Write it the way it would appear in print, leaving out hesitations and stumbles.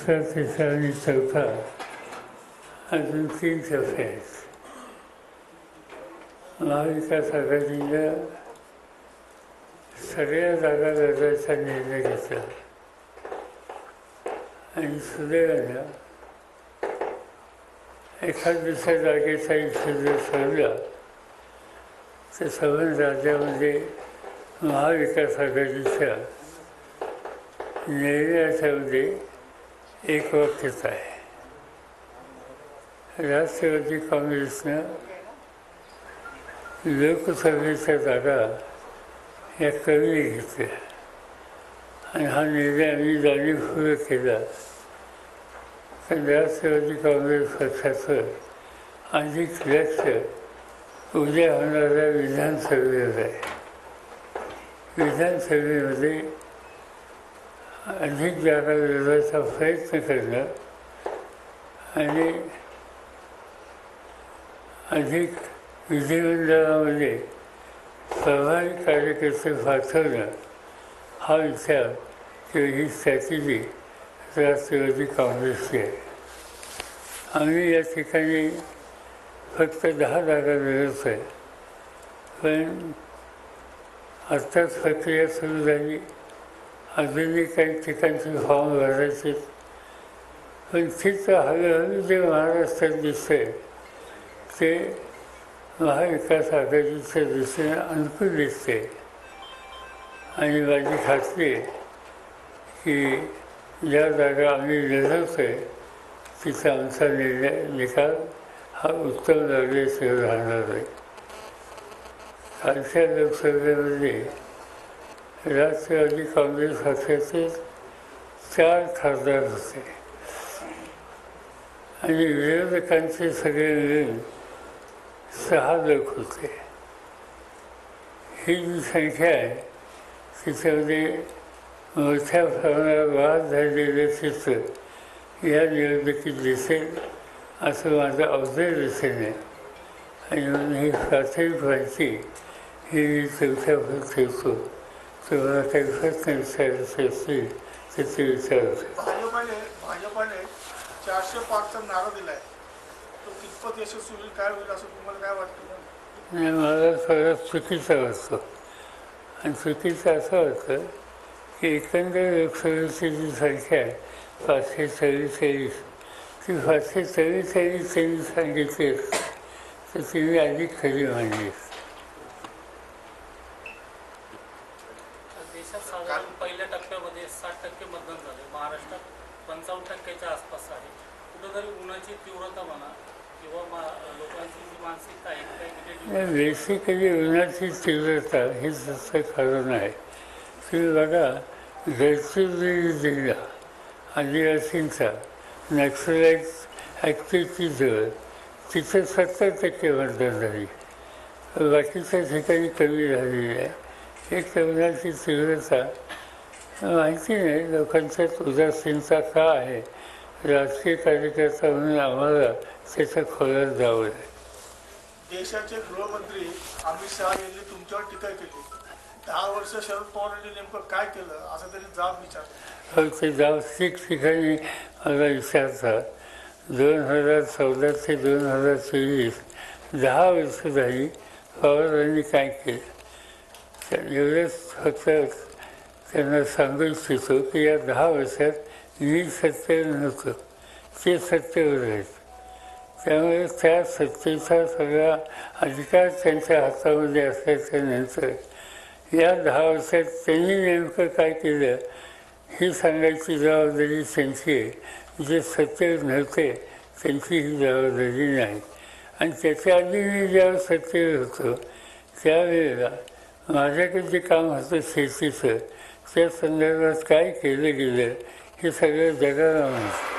दुसरा तिसरा आणि चौथा अजून 3 टप्पे आहेत. महाविकास आघाडीनं सगळ्या जागा लढवायचा निर्णय घेतला आणि सुदैवानं एखाद दुसऱ्या जागेचा इथे जर ठरला तर संबंध राज्यामध्ये महाविकास आघाडीच्या निर्णयाच्यामध्ये एकवाक्यता आहे. राष्ट्रवादी काँग्रेसनं लोकसभेच्या जागा या कमी घेतल्या आणि हा निर्णय आम्ही जाणीवपूर्वक केला. कारण राष्ट्रवादी काँग्रेस पक्षाचं अधिक लक्ष उद्या होणाऱ्या विधानसभेवर आहे. विधानसभेमध्ये अधिक जागा लढवायचा प्रयत्न करणं आणि अधिक विधिमंडळामध्ये प्रभावी कार्यकर्ते पाठवणं हा विचार किंवा ही स्ट्रॅटेजी राष्ट्रवादी काँग्रेसची आहे. आम्ही या ठिकाणी फक्त 10 जागा लढवतो आहे, पण आत्ताच प्रक्रिया सुरू झाली. अजूनही काही ठिकाणचे फॉर्म भरायचे, पण तिथं हळूहळू जे महाराष्ट्रात दिसतंय ते महाविकास आघाडीच्या दृष्टीने अनुकूल दिसते आणि माझी खात्री आहे की ज्या जागा आम्ही लढवतो आहे तिचा आमचा निकाल हा उत्तम लागल्याशिवाय राहणार आहे. कालच्या लोकसभेमध्ये राष्ट्रवादी काँग्रेस पक्षाचे 4 खासदार होते आणि विरोधकांचे सगळे मिळून 6 लोक होते. ही जी संख्या आहे तिच्यामध्ये मोठ्या प्रमाणात वाद झालेले चित्र या निवडणुकीत दिसेल असं माझं ऑब्झर्वेशन आहे. आणि म्हणून ही प्राथमिक माहिती ही मी तुमच्यावर ठेवतो. तुम्हाला काही प्रश्न विचारायचे असतील तर ते विचारतो. भाजपाने 405चा नारा दिलाय, तो कितपत यशस्वी होईल, काय होईल असं तुम्हाला काय वाटतं? नाही, मला थोडं चुकीचं वाटतं. आणि चुकीचं असं वाटतं की एकंदर लोकसभेची जी संख्या आहे 544, ती 544 त्यांनी सांगितली तर ती अधिक खरी मानली. साधारण पहिल्या टप्प्यामध्ये 60% मतदान झाले. महाराष्ट्रात 55%च्या आसपास आहे. कुठंतरी उन्हाची तीव्रता म्हणा किंवा लोकांची जी मानसिकता आहे बेसिकली उन्हाची तीव्रता हे तसं कारण आहे. तुम्ही बघा गडचिरोली जिल्हा आदिवासींचा नक्सलाईट ॲक्टिव्हिटीजवळ तिथं 70% मतदान झाली. बाकीच्या ठिकाणी कमी झालेली आहे. एक उन्हाची तीव्रता माहिती नाही लोकांच्यात उदासीनता का आहे. राजकीय कार्यकर्ता म्हणून आम्हाला त्याच्या खोलात जावं आहे. देशाचे गृहमंत्री अमित शहा यांनी तुमच्यावर टीका केली. 10 वर्ष शरद पवारांनी नेमकं काय केलं असं त्यांनी जाब विचारलं. ते जाब 6 ठिकाणी मला विचारतात. 2014 ते 2024 10 वर्ष झाली पवारांनी काय केलं. एवढंच फक्त त्यांना सांगू इच्छितो की या 10 वर्षात मी सत्तेवर नव्हतो, ते सत्तेवर आहेत. त्यामुळे त्या सत्तेचा सगळा अधिकार त्यांच्या हातामध्ये असल्याच्यानंतर या 10 वर्षात त्यांनी नेमकं काय केलं ही सांगायची जबाबदारी त्यांची आहे. जे सत्तेवर नव्हते त्यांची ही जबाबदारी नाही. आणि त्याच्या आधी मी जेव्हा सत्तेवर होतो त्यावेळेला माझ्याकडे जे काम होतं शेतीचं त्या संदर्भात काय केलं गेलं हे सगळं जगाला माहिती.